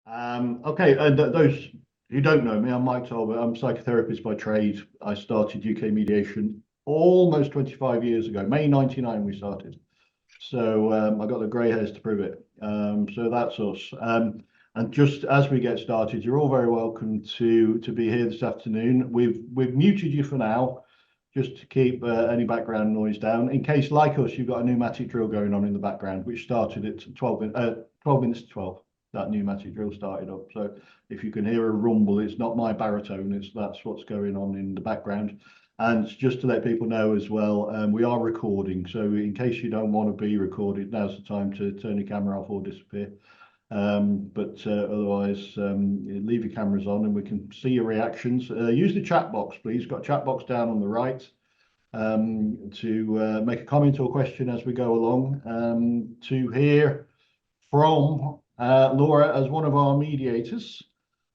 Okay, and those who don't know me, I'm Mike Talbot. I'm a psychotherapist by trade. I started UK Mediation almost 25 years ago. May 99 we started. So I got the grey hairs to prove it. So that's us. And just as we get started, you're all very welcome to be here this afternoon. We've muted you for now, just to keep any background noise down. In case, like us, you've got a pneumatic drill going on in the background, which started at 12 minutes to 12. That pneumatic drill started up. So if you can hear a rumble, it's not my baritone, that's what's going on in the background. And just to let people know as well, we are recording. So in case you don't want to be recorded, now's the time to turn your camera off or disappear. Otherwise, leave your cameras on and we can see your reactions. Use the chat box, please. Got a chat box down on the right to make a comment or question as we go along. To hear from Laura as one of our mediators.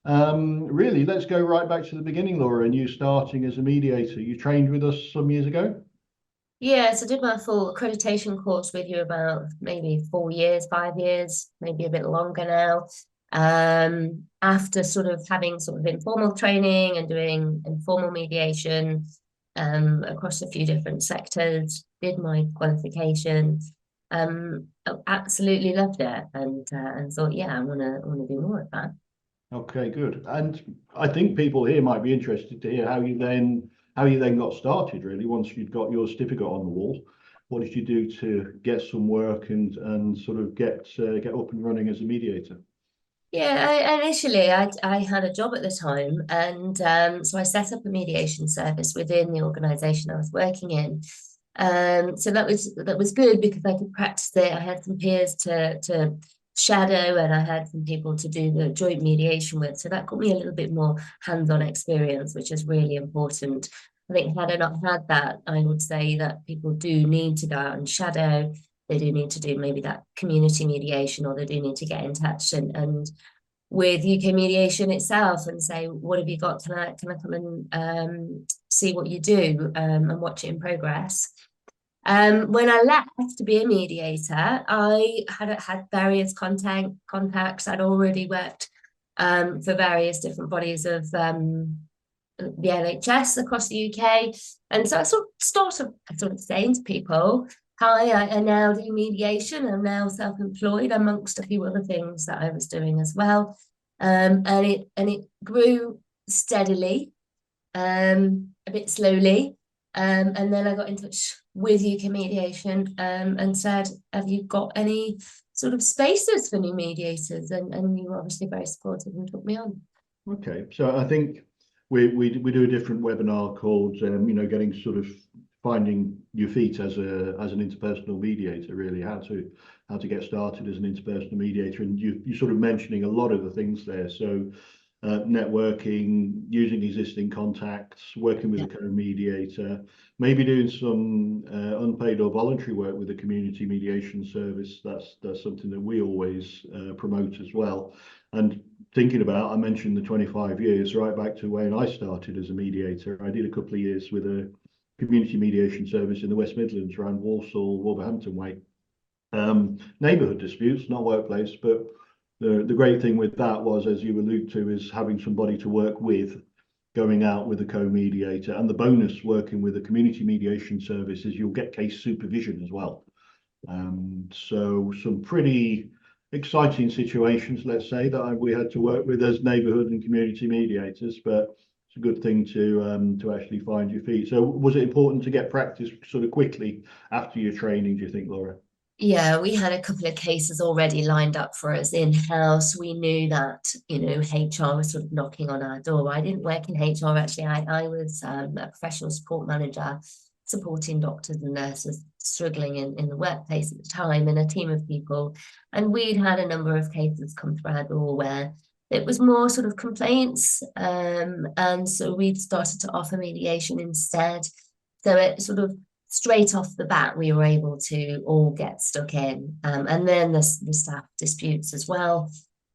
Really, let's go right back to the beginning, Laura, and you starting as a mediator. You trained with us some years ago? Yes, I did my full accreditation course with you about maybe 4 years, 5 years, maybe a bit longer now. After sort of having sort of informal training and doing informal mediation across a few different sectors, did my qualification. I absolutely loved it and thought, yeah, I wanna do more of that. Okay, good. And I think people here might be interested to hear how you then got started, really, once you'd got your certificate on the wall. What did you do to get some work and sort of get up and running as a mediator? Yeah, initially I had a job at the time, and so I set up a mediation service within the organisation I was working in. So that was good because I could practice it. I had some peers to shadow, and I had some people to do the joint mediation with. So that got me a little bit more hands-on experience, which is really important. I think had I not had that, I would say that people do need to go out and shadow. They do need to do maybe that community mediation, or they do need to get in touch and with UK Mediation itself and say, what have you got? Can I come and see what you do and watch it in progress? When I left to be a mediator, I had various contacts. I'd already worked for various different bodies of the NHS across the UK. And so I sort of saying to people, hi, I now do mediation. I'm now self-employed amongst a few other things that I was doing as well. And it grew steadily, a bit slowly. And then I got in touch with UK Mediation and said, have you got any sort of spaces for new mediators? And you were obviously very supportive and took me on. Okay, so I think we do a different webinar called getting sort of finding your feet as an interpersonal mediator, really, how to get started as an interpersonal mediator. And you're sort of mentioning a lot of the things there. So networking, using existing contacts, working with a co-mediator, maybe doing some unpaid or voluntary work with a community mediation service. That's something that we always promote as well. And thinking about, I mentioned the 25 years, right back to when I started as a mediator. I did a couple of years with a community mediation service in the West Midlands around Walsall, Wolverhampton way. Neighbourhood disputes, not workplace, but the great thing with that was, as you allude to, is having somebody to work with, going out with a co-mediator. And the bonus working with a community mediation service is you'll get case supervision as well. So some pretty exciting situations, let's say, that we had to work with as neighbourhood and community mediators, but it's a good thing to actually find your feet. So was it important to get practice sort of quickly after your training, do you think, Laura? Yeah, we had a couple of cases already lined up for us in-house. We knew that, HR was sort of knocking on our door. I didn't work in HR, actually. I was a professional support manager supporting doctors and nurses struggling in the workplace at the time, and a team of people. And we'd had a number of cases come through our door where it was more sort of complaints. And so we'd started to offer mediation instead. So it sort of straight off the bat, we were able to all get stuck in. And then the staff disputes as well.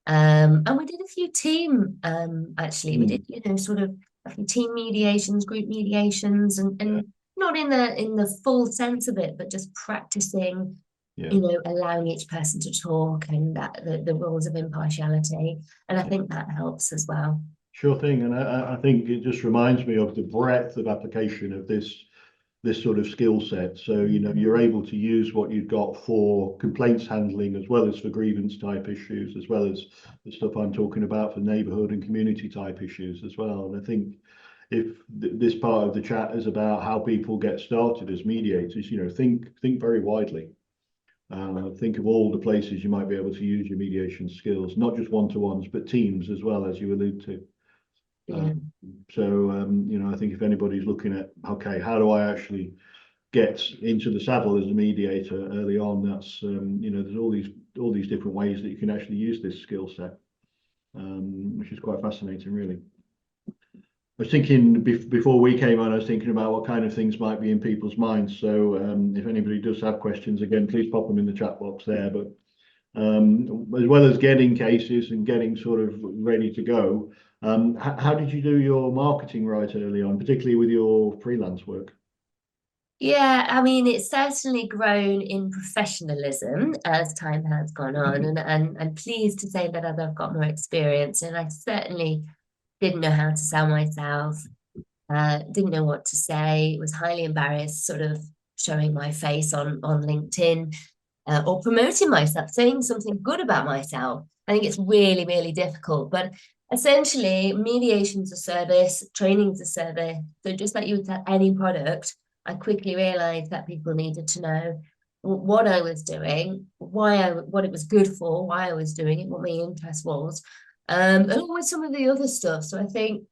And we did a few team, actually. We did, sort of a few team mediations, group mediations, and not in the full sense of it, but just practicing Yeah. you know, allowing each person to talk, and that the rules of impartiality. And I think that helps as well. Sure thing. And I think it just reminds me of the breadth of application of this sort of skill set. So, you know, you're able to use what you've got for complaints handling, as well as for grievance type issues, as well as the stuff I'm talking about for neighbourhood and community type issues as well. And I think if this part of the chat is about how people get started as mediators, you know, think very widely. Think of all the places you might be able to use your mediation skills, not just one-to-ones, but teams as well, as you allude to. Yeah. You know, I think if anybody's looking at, okay, how do I actually get into the saddle as a mediator early on, that's, you know, there's all these different ways that you can actually use this skill set, which is quite fascinating, really. I was thinking before we came on, I was thinking about what kind of things might be in people's minds. So if anybody does have questions, again, please pop them in the chat box there. But as well as getting cases and getting sort of ready to go, how did you do your marketing right early on, particularly with your freelance work? Yeah, I mean, it's certainly grown in professionalism as time has gone on, and I'm pleased to say that as I've got more experience, and I certainly didn't know how to sell myself, didn't know what to say, was highly embarrassed, sort of showing my face on LinkedIn, or promoting myself, saying something good about myself. I think it's really, really difficult. But essentially, mediation's a service, training's a service. So just like you would sell any product, I quickly realized that people needed to know what I was doing, what it was good for, why I was doing it, what my interest was, along with some of the other stuff. So I think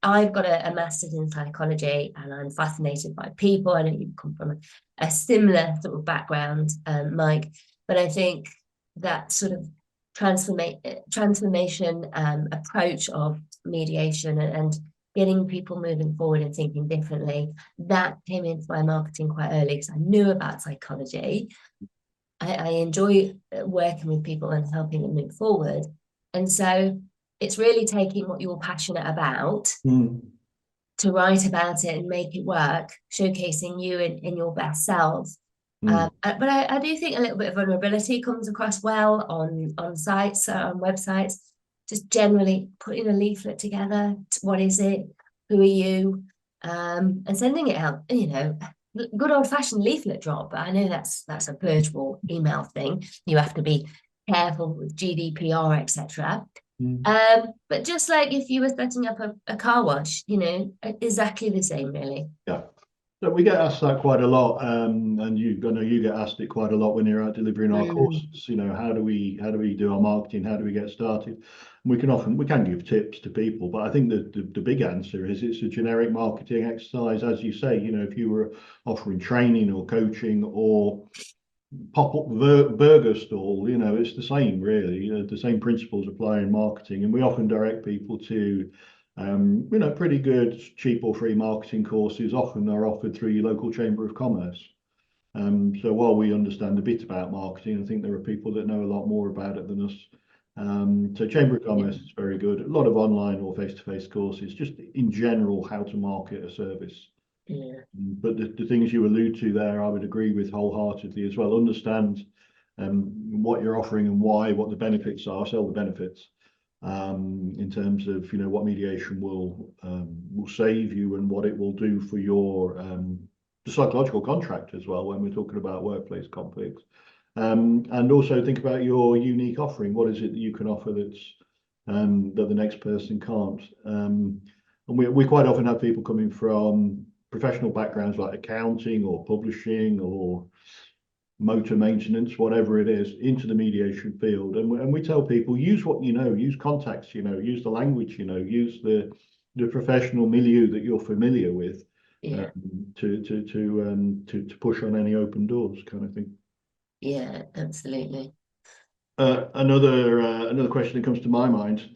I've got a master's in psychology, and I'm fascinated by people. I know you come from a similar sort of background, Mike, but I think that sort of transformation approach of mediation and getting people moving forward and thinking differently, that came into my marketing quite early because I knew about psychology. I enjoy working with people and helping them move forward. And so it's really taking what you're passionate about to write about it and make it work, showcasing you in your best self. But I do think a little bit of vulnerability comes across well on sites, on websites, just generally putting a leaflet together. What is it? Who are you? And sending it out, you know, good old fashioned leaflet drop. But I know that's a virtual email thing. You have to be careful with GDPR, etc. But just like if you were setting up a car wash, you know, exactly the same, really. Yeah. So we get asked that quite a lot, and I know you get asked it quite a lot when you're out delivering our courses. You know, how do we do our marketing? How do we get started? And we can give tips to people, but I think the big answer is it's a generic marketing exercise, as you say. You know, if you were offering training or coaching or pop-up burger stall, you know, it's the same really. The same principles apply in marketing, and we often direct people to you know, pretty good cheap or free marketing courses. Often are offered through your local chamber of commerce. So while we understand a bit about marketing, I think there are people that know a lot more about it than us. So chamber of commerce is very good. A lot of online or face-to-face courses, just in general, how to market a service. Yeah. But the things you allude to there, I would agree with wholeheartedly as well. Understand what you're offering and why, what the benefits are, sell the benefits. In terms of, you know, what mediation will save you and what it will do for your the psychological contract as well when we're talking about workplace conflicts, and also think about your unique offering. What is it that you can offer that's that the next person can't? And we quite often have people coming from professional backgrounds like accounting or publishing or motor maintenance, whatever it is, into the mediation field. And we tell people, use what you know, use contacts, you know, use the language, you know, use the professional milieu that you're familiar with, to push on any open doors, kind of thing. Yeah, absolutely. Another question that comes to my mind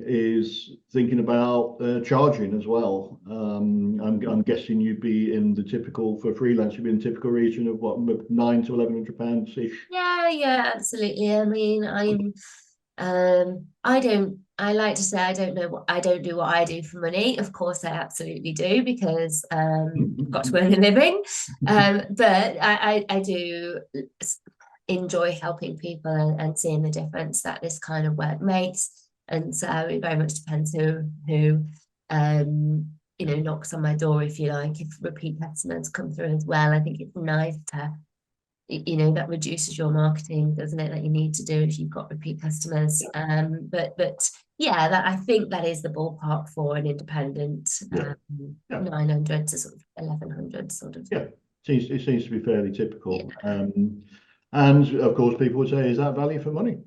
is thinking about charging as well. I'm guessing you'd be in the typical, for freelance, you'd be in the typical region of what, £900 to £1,100 ish. Yeah, absolutely. I mean, I like to say I don't know what I don't do what I do for money. Of course, I absolutely do because I've got to earn a living. But I do enjoy helping people and seeing the difference that this kind of work makes. And so it very much depends who knocks on my door, if you like. If repeat customers come through as well, I think it's nice to that reduces your marketing, doesn't it, that you need to do if you've got repeat customers. But yeah, that I think that is the ballpark for an independent. Yeah. 900 to sort of 1100 sort of. Yeah, it seems to be fairly typical. Yeah. And of course, people would say, is that value for money?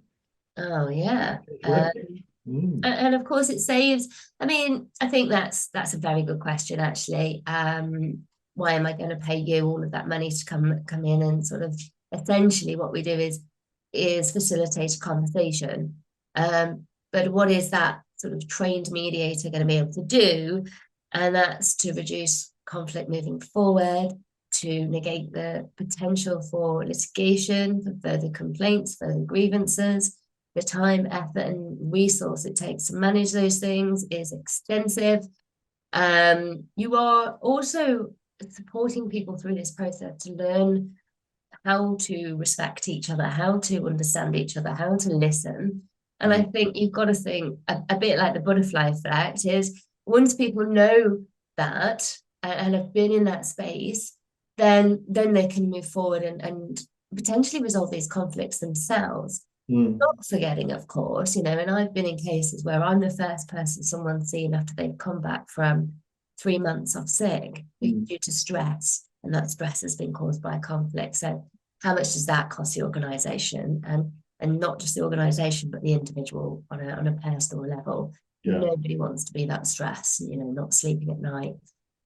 Oh yeah. And of course it saves. I mean, I think that's a very good question, actually. Why am I going to pay you all of that money to come in and sort of essentially what we do is facilitate a conversation. But what is that sort of trained mediator going to be able to do? And that's to reduce conflict moving forward, to negate the potential for litigation, for further complaints, further grievances. The time, effort, and resource it takes to manage those things is extensive. You are also supporting people through this process to learn how to respect each other, how to understand each other, how to listen. And I think you've got to think a bit like the butterfly effect is once people know that and have been in that space, then they can move forward and potentially resolve these conflicts themselves. Not forgetting, of course, and I've been in cases where I'm the first person someone's seen after they've come back from 3 months off sick due to stress, and that stress has been caused by a conflict. So how much does that cost the organisation, and not just the organisation but the individual on a personal level? Yeah. Nobody wants to be that stressed, not sleeping at night,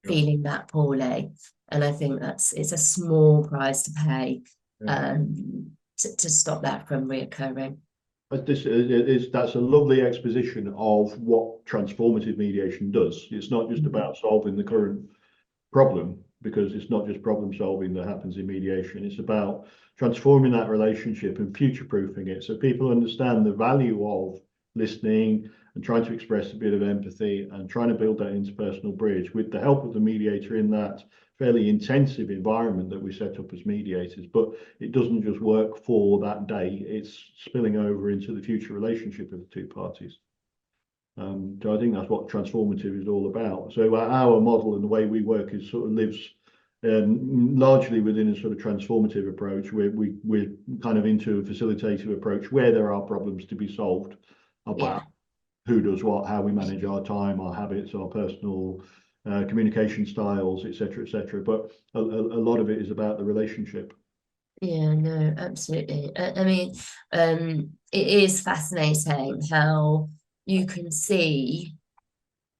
feeling that poorly, and I think it's a small price to pay. To stop that from reoccurring. That's a lovely exposition of what transformative mediation does. It's not just about solving the current problem, because it's not just problem solving that happens in mediation. It's about transforming that relationship and future-proofing it so people understand the value of listening and trying to express a bit of empathy and trying to build that interpersonal bridge with the help of the mediator in that fairly intensive environment that we set up as mediators. But it doesn't just work for that day, it's spilling over into the future relationship of the two parties. So I think that's what transformative is all about. So our model and the way we work is sort of lives largely within a sort of transformative approach, where we're kind of into a facilitative approach where there are problems to be solved about who does what, how we manage our time, our habits, our personal communication styles, etc. But a lot of it is about the relationship. Yeah, no, absolutely. I mean, it is fascinating how you can see,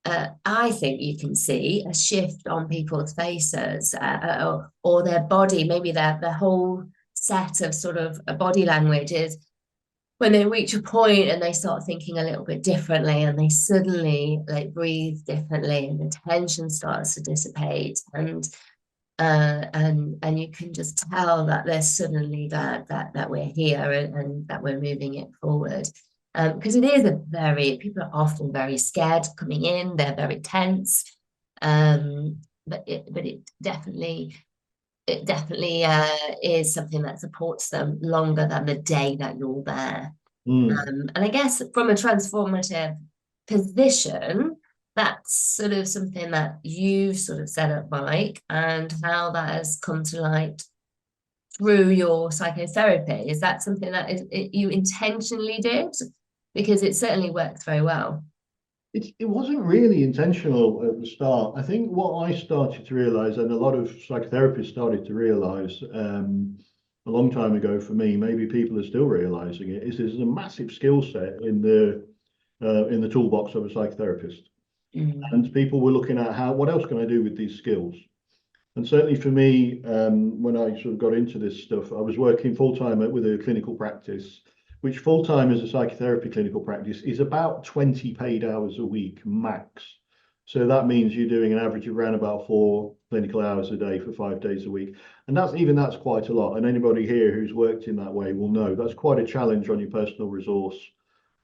I think you can see a shift on people's faces or their body, maybe their whole set of sort of body language is when they reach a point and they start thinking a little bit differently and they suddenly like breathe differently and the tension starts to dissipate and you can just tell that they're suddenly that we're here and that we're moving it forward. Because it is people are often very scared coming in, they're very tense. But it definitely is something that supports them longer than the day that you're there. And I guess from a transformative position, that's sort of something that you've sort of set up, Mike, and how that has come to light through your psychotherapy. Is that something that you intentionally did? Because it certainly worked very well. It wasn't really intentional at the start. I think what I started to realize, and a lot of psychotherapists started to realize a long time ago for me, maybe people are still realizing it, is there's a massive skill set in the toolbox of a psychotherapist. And people were looking at what else can I do with these skills? And certainly for me, when I sort of got into this stuff, I was working full-time with a clinical practice, which full-time as a psychotherapy clinical practice is about 20 paid hours a week max. So that means you're doing an average of around about 4 clinical hours a day for 5 days a week. And that's quite a lot. And anybody here who's worked in that way will know that's quite a challenge on your personal resource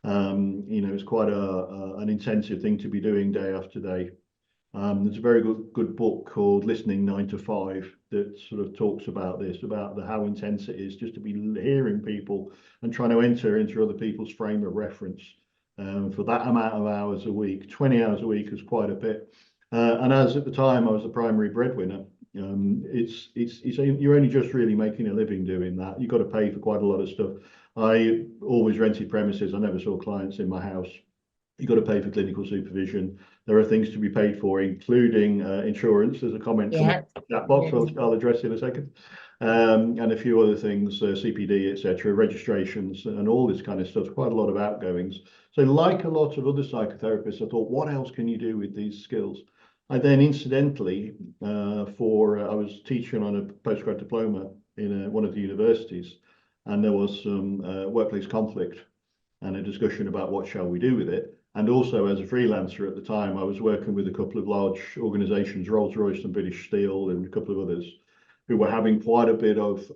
It's quite an intensive thing to be doing day after day. There's a very good book called Listening 9 to 5 that sort of talks about this, about how intense it is just to be hearing people and trying to enter into other people's frame of reference for that amount of hours a week. 20 hours a week is quite a bit. And as at the time I was the primary breadwinner, you're only just really making a living doing that. You've got to pay for quite a lot of stuff. I always rented premises. I never saw clients in my house. You've got to pay for clinical supervision. There are things to be paid for, including insurance. There's a comment from that box I'll address in a second. And a few other things, CPD, etc., registrations, and all this kind of stuff. Quite a lot of outgoings. So like a lot of other psychotherapists, I thought, what else can you do with these skills? I then incidentally, I was teaching on a postgrad diploma in one of the universities, and there was some workplace conflict and a discussion about what shall we do with it. And also as a freelancer at the time, I was working with a couple of large organizations, Rolls-Royce and British Steel and a couple of others, who were having quite a bit of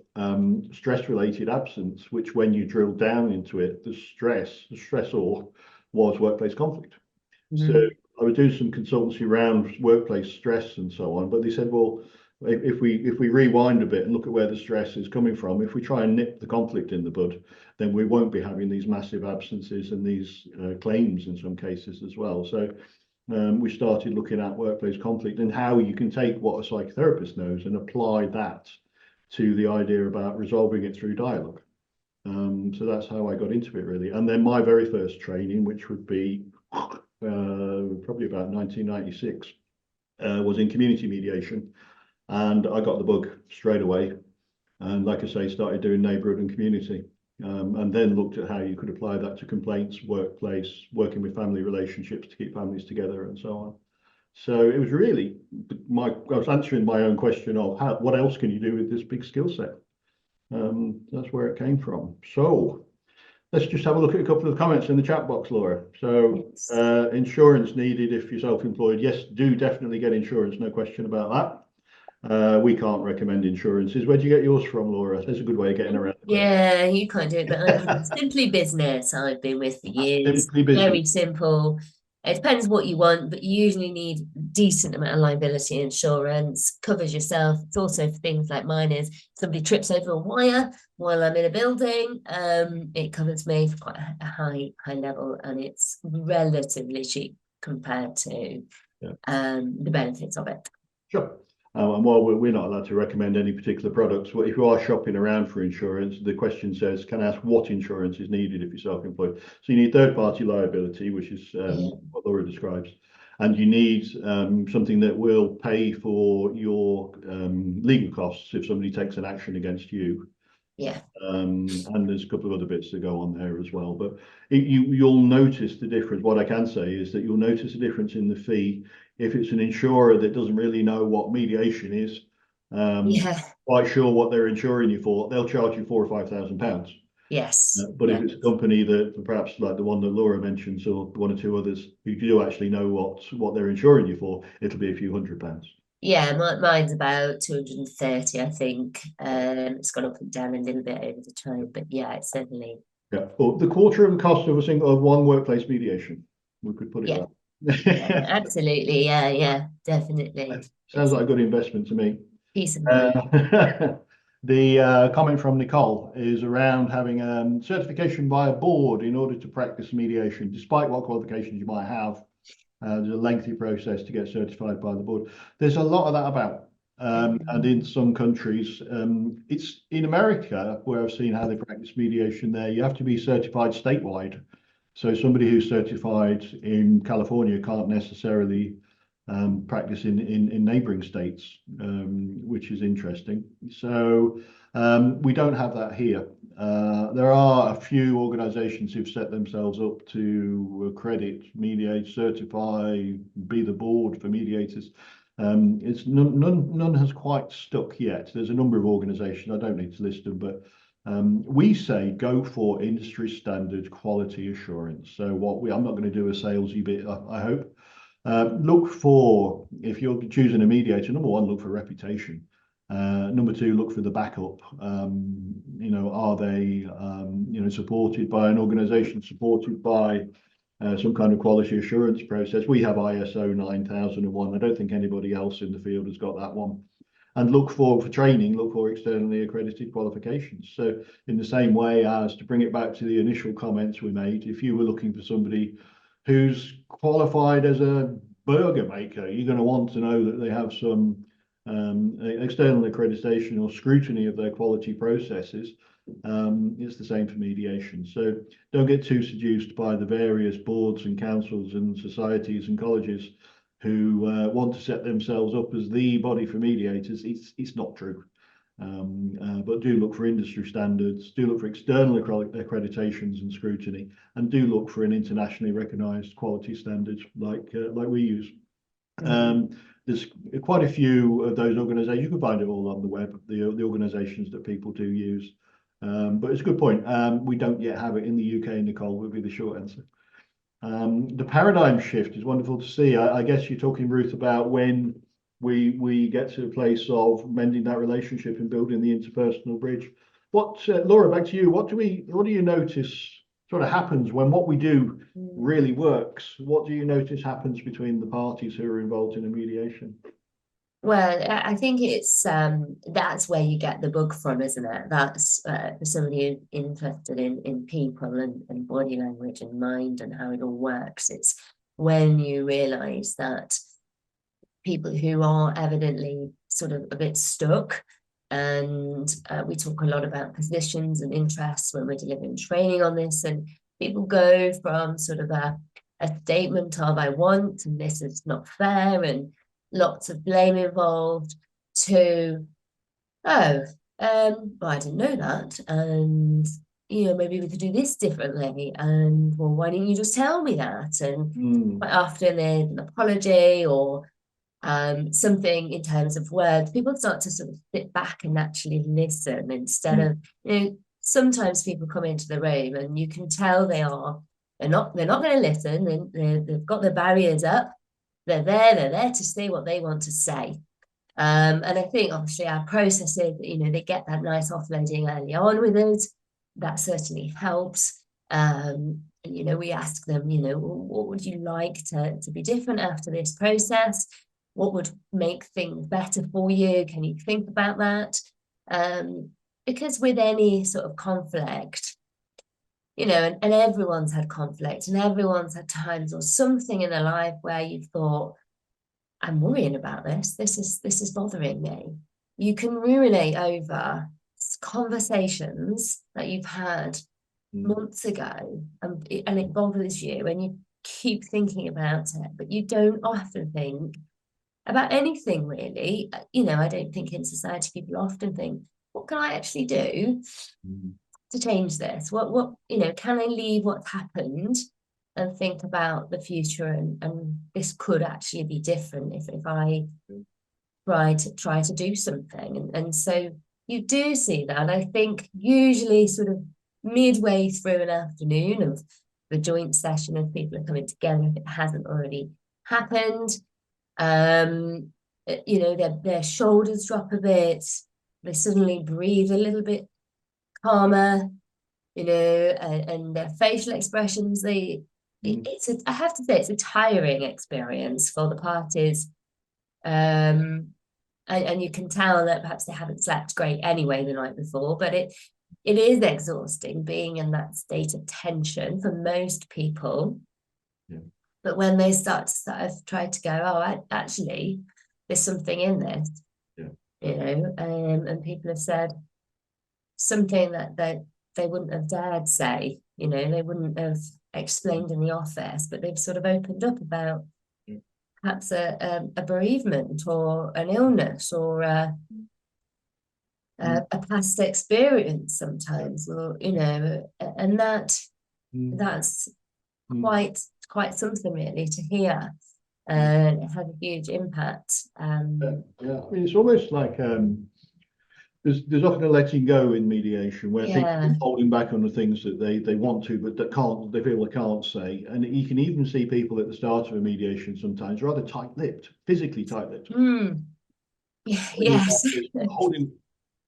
stress-related absence, which when you drill down into it, the stressor was workplace conflict. So I was doing some consultancy around workplace stress and so on, but they said, well, if we rewind a bit and look at where the stress is coming from, if we try and nip the conflict in the bud, then we won't be having these massive absences and these claims in some cases as well. So we started looking at workplace conflict and how you can take what a psychotherapist knows and apply that to the idea about resolving it through dialogue. So that's how I got into it, really. And then my very first training, which would be probably about 1996, was in community mediation. And I got the bug straight away. And like I say, started doing neighbourhood and community. And then looked at how you could apply that to complaints, workplace, working with family relationships to keep families together and so on. So it was really, I was answering my own question of what else can you do with this big skill set? That's where it came from. So let's just have a look at a couple of comments in the chat box, Laura. So insurance needed if you're self-employed. Yes, do definitely get insurance, no question about that. We can't recommend insurances. Where do you get yours from, Laura? There's a good way of getting around. Yeah, you can't do it, but Simply Business I've been with for years. Very simple. It depends what you want, but you usually need a decent amount of liability insurance, covers yourself. It's also for things like mine is somebody trips over a wire while I'm in a building. It covers me for quite a high level, and it's relatively cheap compared to the benefits of it. Sure. And while we're not allowed to recommend any particular products, if you are shopping around for insurance, the question says, can I ask what insurance is needed if you're self-employed? So you need third-party liability, which is what Laura describes. And you need something that will pay for your legal costs if somebody takes an action against you. And there's a couple of other bits that go on there as well. But you'll notice the difference. What I can say is that you'll notice a difference in the fee if it's an insurer that doesn't really know what mediation is, quite sure what they're insuring you for, they'll charge you £4,000 or £5,000. But if it's a company that perhaps like the one that Laura mentions or one or two others who do actually know what they're insuring you for, it'll be a few £100s. Yeah, mine's about 230, I think. It's gone up and down a little bit over the time, but yeah, it's certainly. Yeah, well, the quarter of the cost of one workplace mediation, we could put it that. Yeah, absolutely. Yeah, definitely. Sounds like a good investment to me. Peace of mind. The comment from Nicole is around having certification by a board in order to practice mediation, despite what qualifications you might have. There's a lengthy process to get certified by the board. There's a lot of that about. And in some countries, it's in America where I've seen how they practice mediation there, you have to be certified statewide. So somebody who's certified in California can't necessarily practice in neighboring states, which is interesting. So we don't have that here. There are a few organizations who've set themselves up to accredit, mediate, certify, be the board for mediators. It's none has quite stuck yet. There's a number of organizations, I don't need to list them, but we say go for industry standard quality assurance. So I'm not going to do a salesy bit, I hope. Look for, if you're choosing a mediator, number one, look for reputation. Number two, look for the backup. You know, are they, you know, supported by an organisation, supported by some kind of quality assurance process? We have ISO 9001. I don't think anybody else in the field has got that one. And look for training, look for externally accredited qualifications. So in the same way as, to bring it back to the initial comments we made, if you were looking for somebody who's qualified as a burger maker, you're going to want to know that they have some external accreditation or scrutiny of their quality processes. It's the same for mediation. So don't get too seduced by the various boards and councils and societies and colleges who want to set themselves up as the body for mediators. It's not true. But do look for industry standards, do look for external accreditations and scrutiny, and do look for an internationally recognised quality standard like we use. There's quite a few of those organisations. You can find it all on the web, the organisations that people do use. But it's a good point. We don't yet have it in the UK, Nicole, would be the short answer. The paradigm shift is wonderful to see. I guess you're talking, Ruth, about when we get to a place of mending that relationship and building the interpersonal bridge. What, Laura, back to you. What do you notice sort of happens when what we do really works? What do you notice happens between the parties who are involved in a mediation? Well, I think it's that's where you get the bug from, isn't it? That's for somebody interested in people and body language and mind and how it all works. It's when you realise that people who are evidently sort of a bit stuck, and we talk a lot about positions and interests when we're delivering training on this, and people go from sort of a statement of I want and this is not fair and lots of blame involved, to well, I didn't know that, and you know, maybe we could do this differently, and well, why didn't you just tell me that? And quite often there's an apology or something in terms of words. People start to sort of sit back and actually listen instead of, you know, sometimes people come into the room and you can tell they're not going to listen, and they've got their barriers up. They're there to say what they want to say. And I think obviously our processes, you know, they get that nice offloading early on with us. That certainly helps. And, you know, we ask them, you know, what would you like to be different after this process? What would make things better for you? Can you think about that? Because with any sort of conflict, you know, and everyone's had conflict and everyone's had times or something in their life where you've thought, I'm worrying about this. This is bothering me. You can ruminate over conversations that you've had months ago, and it bothers you, and you keep thinking about it, but you don't often think about anything really. You know, I don't think in society people often think, what can I actually do to change this? What you know, can I leave what's happened and think about the future, and this could actually be different if I try to do something. And so you do see that. I think usually sort of midway through an afternoon of the joint session, and people are coming together, if it hasn't already happened, you know, their shoulders drop a bit, they suddenly breathe a little bit calmer, you know, and their facial expressions, I have to say, it's a tiring experience for the parties. And you can tell that perhaps they haven't slept great anyway the night before, but it is exhausting being in that state of tension for most people. Yeah. But when they start to sort of try to go, oh, actually, there's something in this, yeah, you know, and people have said something that they wouldn't have dared say, you know, they wouldn't have explained in the office, but they've sort of opened up about perhaps a bereavement or an illness or a past experience sometimes, or, you know, and that's quite something really to hear. And it had a huge impact. Yeah, I mean, it's almost like there's often a letting go in mediation where people are holding back on the things that they want to, but they feel they can't say. And you can even see people at the start of a mediation sometimes rather tight-lipped, physically tight-lipped. Yes. Holding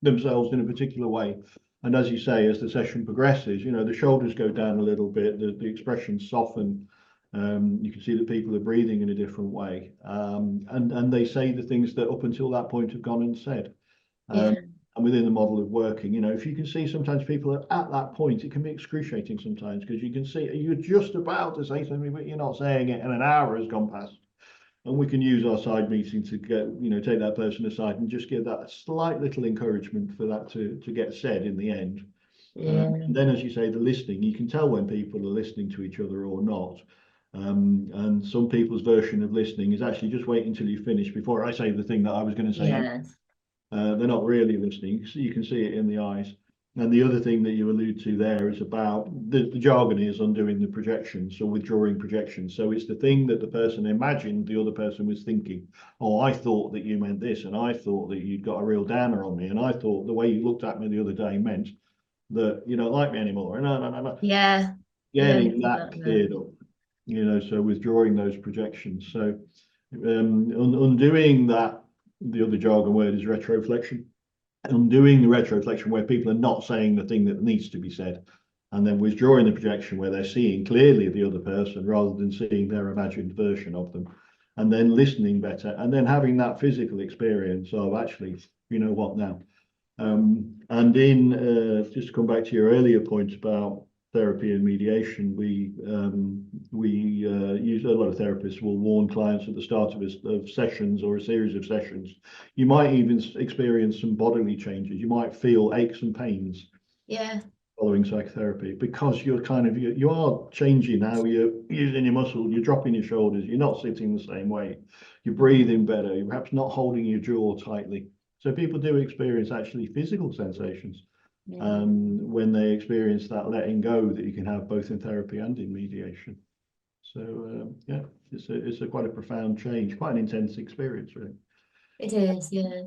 themselves in a particular way. And as you say, as the session progresses, you know, the shoulders go down a little bit, the expressions soften. You can see that people are breathing in a different way. And they say the things that up until that point have gone unsaid. Yeah. And within the model of working, you know, if you can see sometimes people are at that point, it can be excruciating sometimes because you can see you're just about to say something, but you're not saying it, and an hour has gone past. And we can use our side meeting to get, you know, take that person aside and just give that slight little encouragement for that to get said in the end. Yeah. And then, as you say, the listening, you can tell when people are listening to each other or not. And some people's version of listening is actually just wait until you finish before I say the thing that I was going to say. Yeah. They're not really listening, so you can see it in the eyes. And the other thing that you allude to there is about the jargon is undoing the projections, so withdrawing projections. So it's the thing that the person imagined the other person was thinking. Oh, I thought that you meant this, and I thought that you'd got a real downer on me, and I thought the way you looked at me the other day meant that you don't like me anymore. No, no, no, no. Yeah. Yeah. Getting that cleared up, you know, so withdrawing those projections. So undoing that, the other jargon word is retroflexion. Undoing the retroflexion where people are not saying the thing that needs to be said, and then withdrawing the projection where they're seeing clearly the other person rather than seeing their imagined version of them, and then listening better, and then having that physical experience of actually, you know what now. And in just to come back to your earlier point about therapy and mediation, we use a lot of therapists will warn clients at the start of sessions or a series of sessions. You might even experience some bodily changes. You might feel aches and pains. Yeah. Following psychotherapy, because you're kind of you are changing how you're using your muscle, you're dropping your shoulders, you're not sitting the same way, you're breathing better, you're perhaps not holding your jaw tightly. So people do experience actually physical sensations when they experience that letting go that you can have both in therapy and in mediation. So yeah, it's a quite a profound change, quite an intense experience, really. It is, yeah.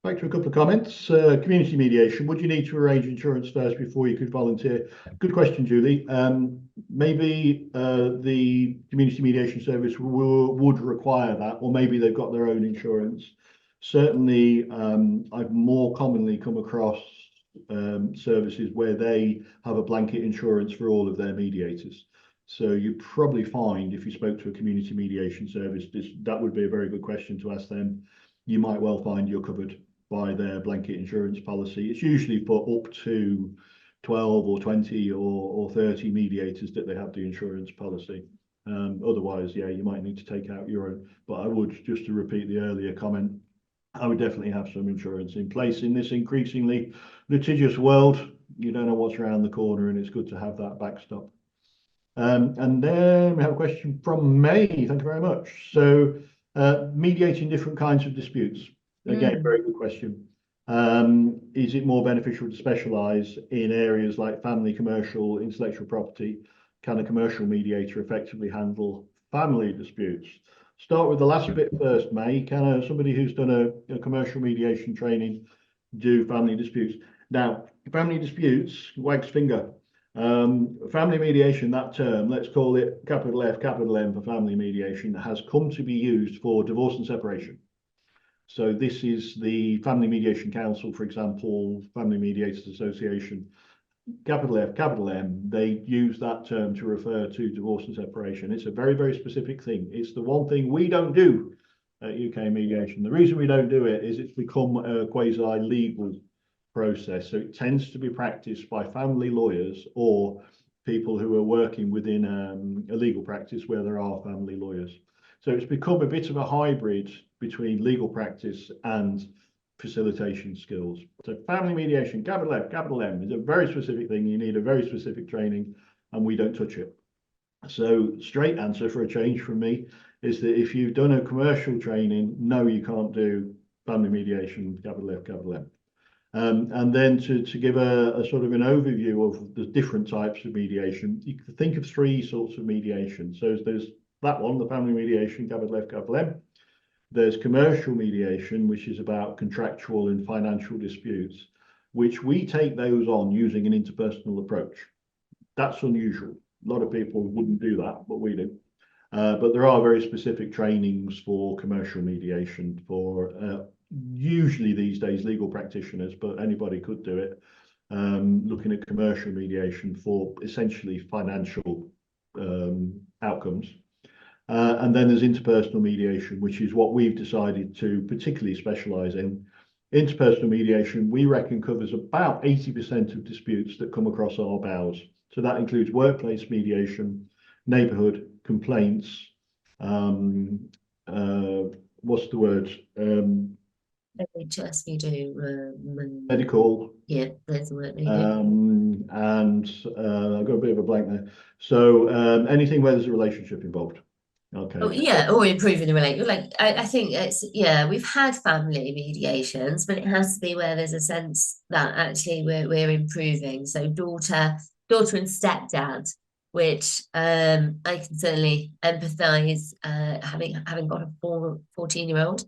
Back to a couple of comments. Community mediation. Would you need to arrange insurance first before you could volunteer? Good question, Julie. Maybe the community mediation service would require that, or maybe they've got their own insurance. Certainly, I've more commonly come across services where they have a blanket insurance for all of their mediators. So you'd probably find if you spoke to a community mediation service, that would be a very good question to ask them. You might well find you're covered by their blanket insurance policy. It's usually for up to 12 or 20 or 30 mediators that they have the insurance policy. Otherwise, yeah, you might need to take out your own. But I would, just to repeat the earlier comment, I would definitely have some insurance in place in this increasingly litigious world. You don't know what's around the corner, and it's good to have that backstop. And then we have a question from May. Thank you very much. So, mediating different kinds of disputes. Again, very good question. Is it more beneficial to specialise in areas like family, commercial, intellectual property? Can a commercial mediator effectively handle family disputes? Start with the last bit first, May. Can somebody who's done a commercial mediation training do family disputes? Now, family disputes, wag's finger. Family mediation, that term, let's call it capital F, capital M for family mediation, has come to be used for divorce and separation. So this is the Family Mediation Council, for example, Family Mediators Association, capital F, capital M, they use that term to refer to divorce and separation. It's a very, very specific thing. It's the one thing we don't do at UK Mediation. The reason we don't do it is it's become a quasi-legal process. So it tends to be practiced by family lawyers or people who are working within a legal practice where there are family lawyers. So it's become a bit of a hybrid between legal practice and facilitation skills. So family mediation, capital F, capital M, is a very specific thing. You need a very specific training, and we don't touch it. So straight answer for a change from me is that if you've done a commercial training, no, you can't do family mediation, capital F, capital M. And then to give a sort of an overview of the different types of mediation, you can think of three sorts of mediation. So there's that one, the family mediation, capital F, capital M. There's commercial mediation, which is about contractual and financial disputes, which we take those on using an interpersonal approach. That's unusual. A lot of people wouldn't do that, but we do. But there are very specific trainings for commercial mediation, for usually these days legal practitioners, but anybody could do it, looking at commercial mediation for essentially financial outcomes. And then there's interpersonal mediation, which is what we've decided to particularly specialise in. Interpersonal mediation, we reckon, covers about 80% of disputes that come across our bows. So that includes workplace mediation, neighbourhood, complaints, what's the word? NHS, we do Medical. Yeah, there's the word we do. And I've got a bit of a blank there. So anything where there's a relationship involved. Okay. Oh, yeah, or improving the relationship. Like I think it's, yeah, we've had family mediations, but it has to be where there's a sense that actually we're improving. So daughter and stepdad, which I can certainly empathise, having got a 14-year-old.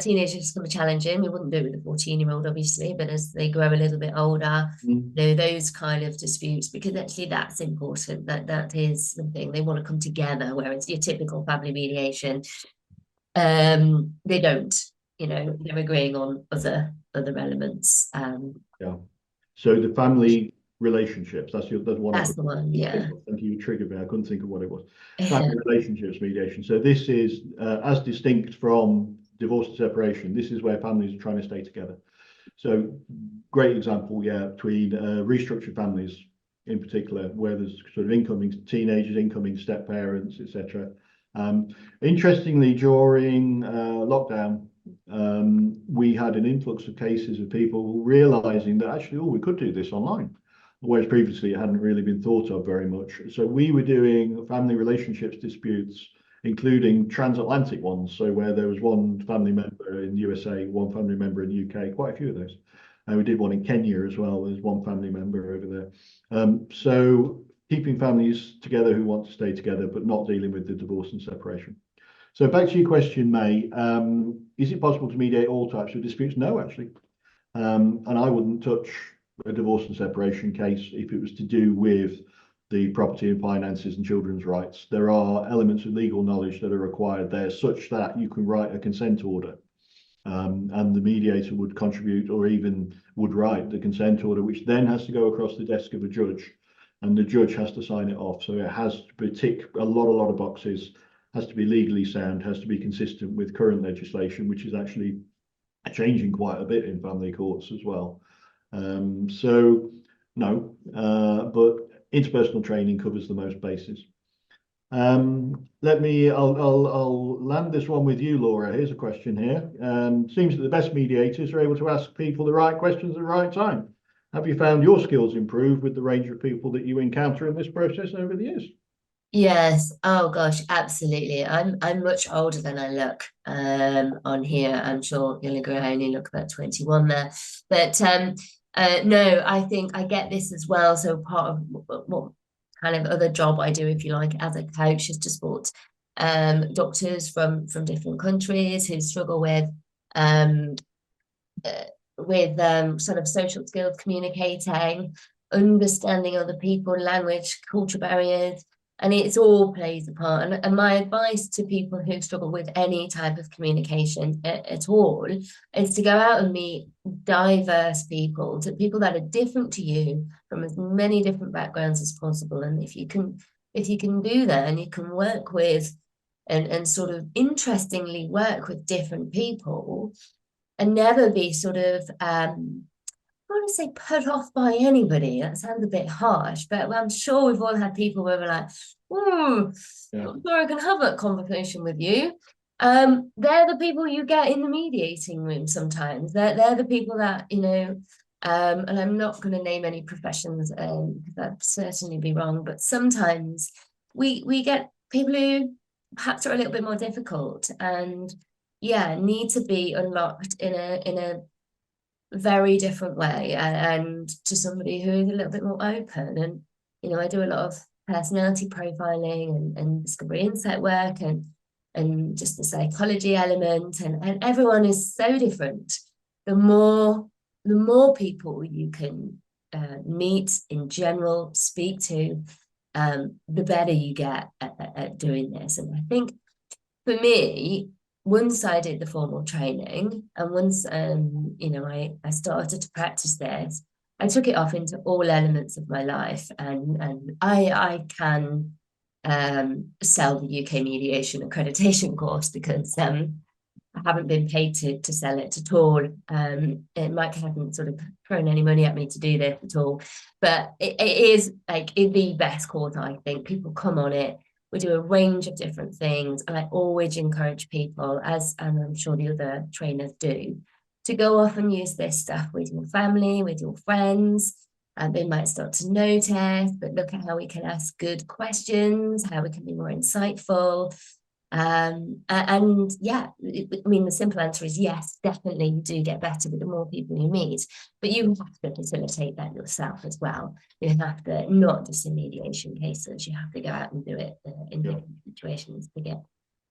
Teenagers can be challenging. We wouldn't do it with a 14-year-old, obviously, but as they grow a little bit older, you know, those kind of disputes, because actually that's important. That is something they want to come together, whereas your typical family mediation, they don't. You know, they're agreeing on other elements. Yeah. So the family relationships, that's one. That's the one. Yeah. Thank you. You triggered me. I couldn't think of what it was. Family relationships mediation. So this is as distinct from divorce and separation. This is where families are trying to stay together. So great example, yeah, between restructured families in particular, where there's sort of incoming teenagers, incoming step parents, etc. Interestingly, during lockdown, we had an influx of cases of people realizing that actually, oh, we could do this online, whereas previously it hadn't really been thought of very much. So we were doing family relationships disputes, including transatlantic ones. So where there was one family member in the USA, one family member in the UK, quite a few of those. And we did one in Kenya as well. There's one family member over there. So keeping families together who want to stay together, but not dealing with the divorce and separation. So back to your question, May, is it possible to mediate all types of disputes? No, actually. And I wouldn't touch a divorce and separation case if it was to do with the property and finances and children's rights. There are elements of legal knowledge that are required there such that you can write a consent order. And the mediator would contribute or even would write the consent order, which then has to go across the desk of a judge, and the judge has to sign it off. So it has to tick a lot of boxes, has to be legally sound, has to be consistent with current legislation, which is actually changing quite a bit in family courts as well. So no, but interpersonal training covers the most bases. I'll land this one with you, Laura. Here's a question here. Seems that the best mediators are able to ask people the right questions at the right time. Have you found your skills improve with the range of people that you encounter in this process over the years? Yes. Oh gosh, absolutely. I'm much older than I look on here. I'm sure you'll agree. I only look about 21 there. But no, I think I get this as well. So part of what kind of other job I do, if you like, as a coach is to support doctors from different countries who struggle with sort of social skills, communicating, understanding other people, language, culture barriers. And it's all plays a part. And my advice to people who struggle with any type of communication at all is to go out and meet diverse people, to people that are different to you from as many different backgrounds as possible. And if you can do that and you can work with and sort of interestingly work with different people and never be sort of I want to say put off by anybody. That sounds a bit harsh, but I'm sure we've all had people where we're like, "Oh, I'm not sure I can have that conversation with you." They're the people you get in the mediating room sometimes. They're the people that, you know, and I'm not going to name any professions, because that'd certainly be wrong, but sometimes we get people who perhaps are a little bit more difficult and yeah, need to be unlocked in a very different way and to somebody who is a little bit more open. And you know, I do a lot of personality profiling and discovery insight work and just the psychology element, and everyone is so different. The more people you can meet in general, speak to, the better you get at doing this. And I think for me, once I did the formal training, and once you know, I started to practice this, I took it off into all elements of my life, and I can sell the UK mediation accreditation course because I haven't been paid to sell it at all. Mike hadn't sort of thrown any money at me to do this at all, but it is like the best course. I think people come on it. We do a range of different things, and I always encourage people, as and I'm sure the other trainers do, to go off and use this stuff with your family, with your friends. And they might start to notice, but look at how we can ask good questions, how we can be more insightful. And yeah, I mean, the simple answer is yes, definitely you do get better with the more people you meet, but you have to facilitate that yourself as well. You have to, not just in mediation cases, you have to go out and do it in different situations to get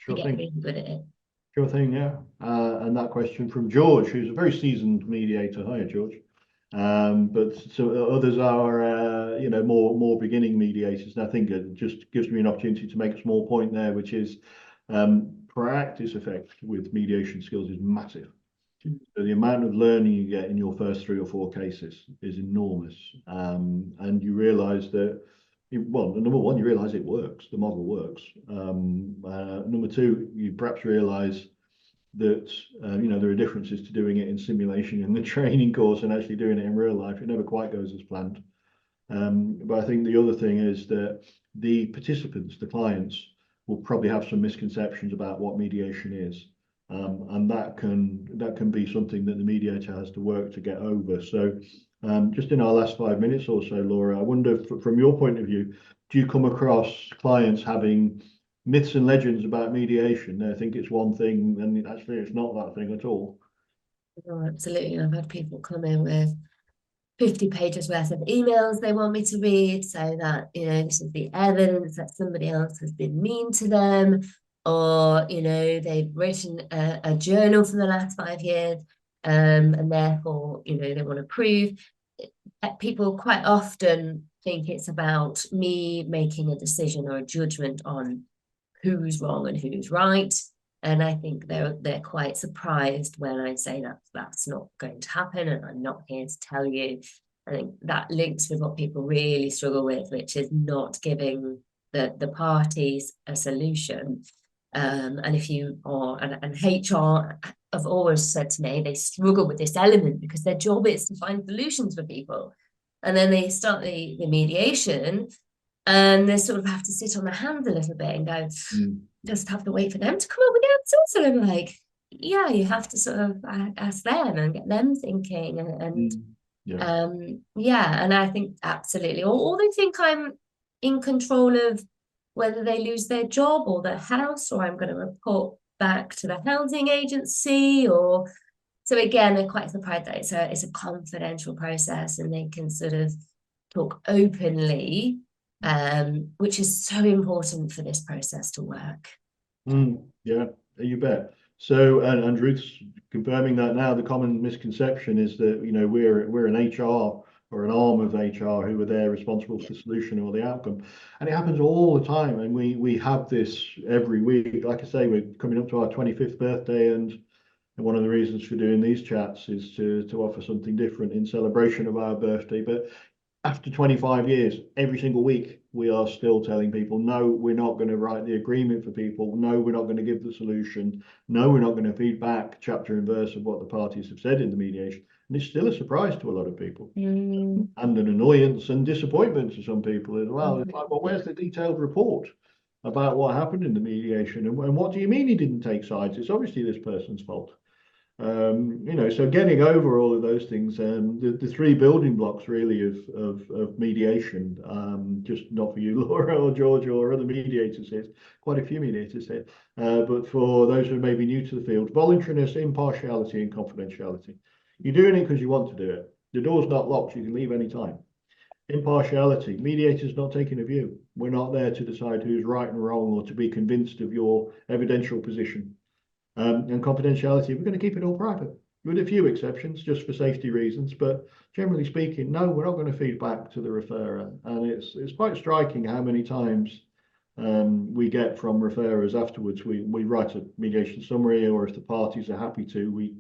really good at it. Sure thing, yeah. And that question from George, who's a very seasoned mediator. Hiya, George. But so others are, you know, more beginning mediators. And I think it just gives me an opportunity to make a small point there, which is practice effect with mediation skills is massive. So the amount of learning you get in your first 3 or 4 cases is enormous. And you realise that, well, number one, you realise it works, the model works. Number two, you perhaps realise that you know, there are differences to doing it in simulation in the training course and actually doing it in real life. It never quite goes as planned. But I think the other thing is that the participants, the clients, will probably have some misconceptions about what mediation is. And that can be something that the mediator has to work to get over. So just in our last 5 minutes or so, Laura, I wonder, from your point of view, do you come across clients having myths and legends about mediation? They think it's one thing and actually it's not that thing at all. Oh, absolutely. I've had people come in with 50 pages worth of emails they want me to read, so that, you know, this is the evidence that somebody else has been mean to them, or, you know, they've written a journal for the last 5 years, and therefore, you know, they want to prove. People quite often think it's about me making a decision or a judgment on who's wrong and who's right. And I think they're quite surprised when I say that that's not going to happen, and I'm not here to tell you. I think that links with what people really struggle with, which is not giving the parties a solution. And if you are, and HR have always said to me, they struggle with this element because their job is to find solutions for people. And then they start the mediation, and they sort of have to sit on their hands a little bit and go, just have to wait for them to come up with the answers. And I'm like, yeah, you have to sort of ask them and get them thinking. And yeah, and I think absolutely. Or they think I'm in control of whether they lose their job or their house, or I'm going to report back to the housing agency. Or so again, they're quite surprised that it's a confidential process and they can sort of talk openly, which is so important for this process to work. Yeah, you bet. So, and Ruth's confirming that now. The common misconception is that, you know, we're an HR or an arm of HR who are there responsible for the solution or the outcome, and it happens all the time. And we have this every week. Like I say, we're coming up to our 25th birthday, and one of the reasons for doing these chats is to offer something different in celebration of our birthday. But after 25 years, every single week, we are still telling people, no, we're not going to write the agreement for people. No, we're not going to give the solution. No, we're not going to feed back chapter and verse of what the parties have said in the mediation. And it's still a surprise to a lot of people, and an annoyance and disappointment to some people as well. It's like, well, where's the detailed report about what happened in the mediation? And what do you mean he didn't take sides? It's obviously this person's fault. You know, so getting over all of those things, the 3 building blocks really of mediation, just not for you, Laura or George or other mediators here, quite a few mediators here, but for those who may be new to the field: voluntariness, impartiality, and confidentiality. You're doing it because you want to do it. The door's not locked, you can leave any time. Impartiality, mediators not taking a view. We're not there to decide who's right and wrong or to be convinced of your evidential position. And confidentiality, we're going to keep it all private, with a few exceptions, just for safety reasons. But generally speaking, no, we're not going to feed back to the referrer. And it's quite striking how many times we get from referrers afterwards. We write a mediation summary, or if the parties are happy to, we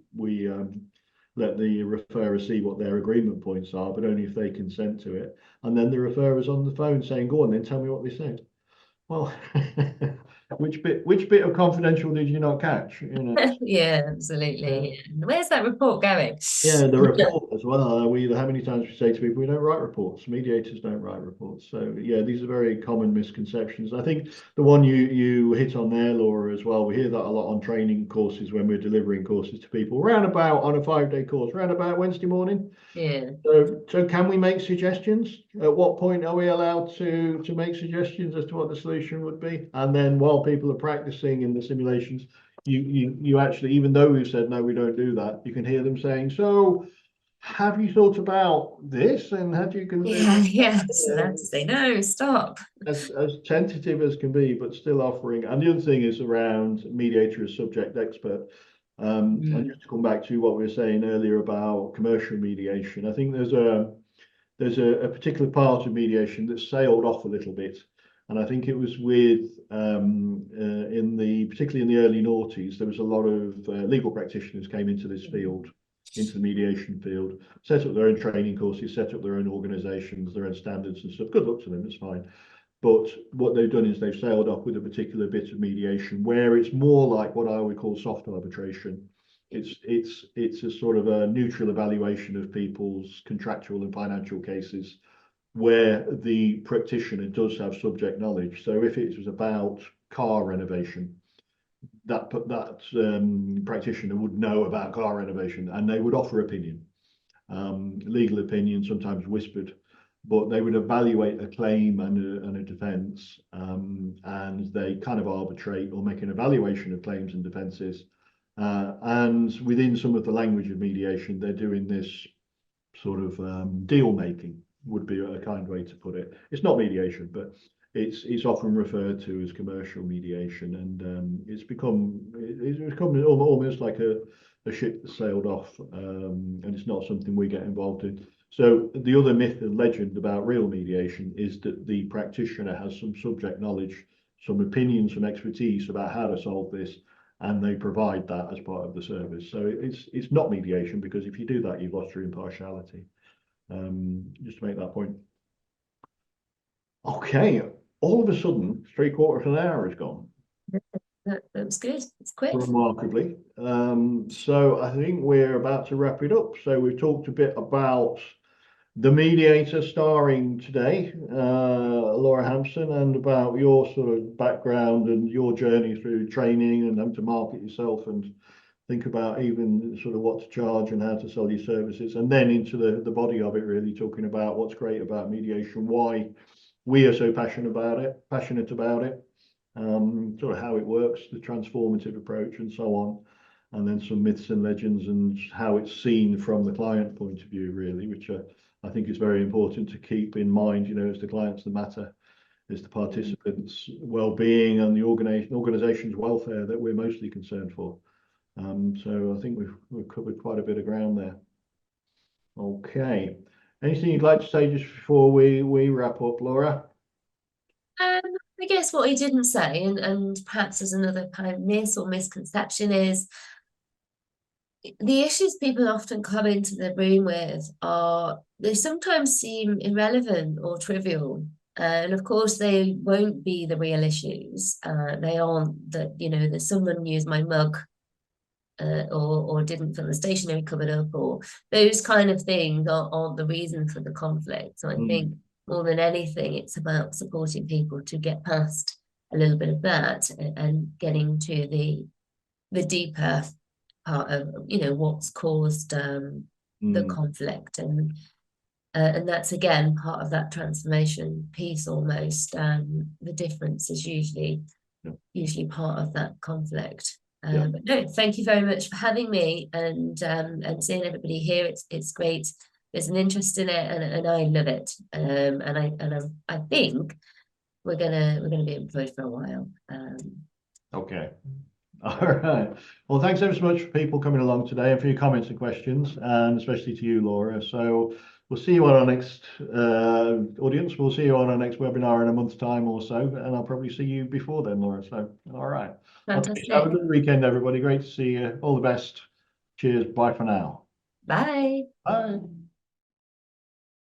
let the referrer see what their agreement points are, but only if they consent to it. And then the referrer's on the phone saying, "Go on, then tell me what they said." Well, which bit of confidential did you not catch? You know. Yeah, absolutely. Yeah. Where's that report going? Yeah, the report as well. How many times we say to people, we don't write reports. Mediators don't write reports. So yeah, these are very common misconceptions. I think the one you hit on there, Laura, as well. We hear that a lot on training courses when we're delivering courses to people. Round about on a 5-day course, round about Wednesday morning. Yeah. So can we make suggestions? At what point are we allowed to make suggestions as to what the solution would be? And then while people are practicing in the simulations, you actually, even though we've said no, we don't do that, you can hear them saying, "So have you thought about this? And have you considered?" Yeah, yes. I have to say, no, stop. As tentative as can be, but still offering. And the other thing is around mediator as subject expert. And just to come back to what we were saying earlier about commercial mediation, I think there's a particular part of mediation that sailed off a little bit. And I think it was with particularly in the early noughties, there was a lot of legal practitioners came into this field, into the mediation field, set up their own training courses, set up their own organizations, their own standards and stuff. Good luck to them, it's fine. But what they've done is they've sailed off with a particular bit of mediation where it's more like what I would call soft arbitration. It's a sort of a neutral evaluation of people's contractual and financial cases, where the practitioner does have subject knowledge. So if it was about car renovation, that practitioner would know about car renovation, and they would offer opinion, legal opinion, sometimes whispered, but they would evaluate a claim and a defence, and they kind of arbitrate or make an evaluation of claims and defences. And within some of the language of mediation, they're doing this sort of deal making, would be a kind way to put it. It's not mediation, but it's often referred to as commercial mediation, and it's become almost like a ship that sailed off, and it's not something we get involved in. So the other myth and legend about real mediation is that the practitioner has some subject knowledge, some opinions, some expertise about how to solve this, and they provide that as part of the service. So it's not mediation, because if you do that, you've lost your impartiality. Just to make that point. Okay, all of a sudden, 3/4 of an hour has gone. That was good. It's quick. Remarkably. So I think we're about to wrap it up. So we've talked a bit about the mediator starring today, Laura Hampson, and about your sort of background and your journey through training and having to market yourself and think about even sort of what to charge and how to sell your services, and then into the body of it, really talking about what's great about mediation, why we are so passionate about it, sort of how it works, the transformative approach and so on, and then some myths and legends and how it's seen from the client point of view, really, which I think is very important to keep in mind. You know, it's the clients that matter, it's the participants' well-being and the organization's welfare that we're mostly concerned for. So I think we've covered quite a bit of ground there. Okay, anything you'd like to say just before we wrap up, Laura? I guess what he didn't say, and perhaps as another kind of miss or misconception, is the issues people often come into the room with they sometimes seem irrelevant or trivial. And of course, they won't be the real issues. They aren't that, that someone used my mug or didn't fill the stationery cupboard up, or those kind of things aren't the reason for the conflict. So I think more than anything, it's about supporting people to get past a little bit of that and getting to the deeper part of what's caused the conflict, and that's again part of that transformation piece almost. The difference is usually part of that conflict. But no, thank you very much for having me, and seeing everybody here. It's great. There's an interest in it, and I love it. And I think we're gonna be employed for a while. Okay. All right. Well, thanks ever so much for people coming along today and for your comments and questions, and especially to you, Laura. So we'll see you on our next audience. We'll see you on our next webinar in a month's time or so, and I'll probably see you before then, Laura. So, all right. Fantastic. Okay, have a good weekend, everybody. Great to see you. All the best. Cheers. Bye for now. Bye. Bye.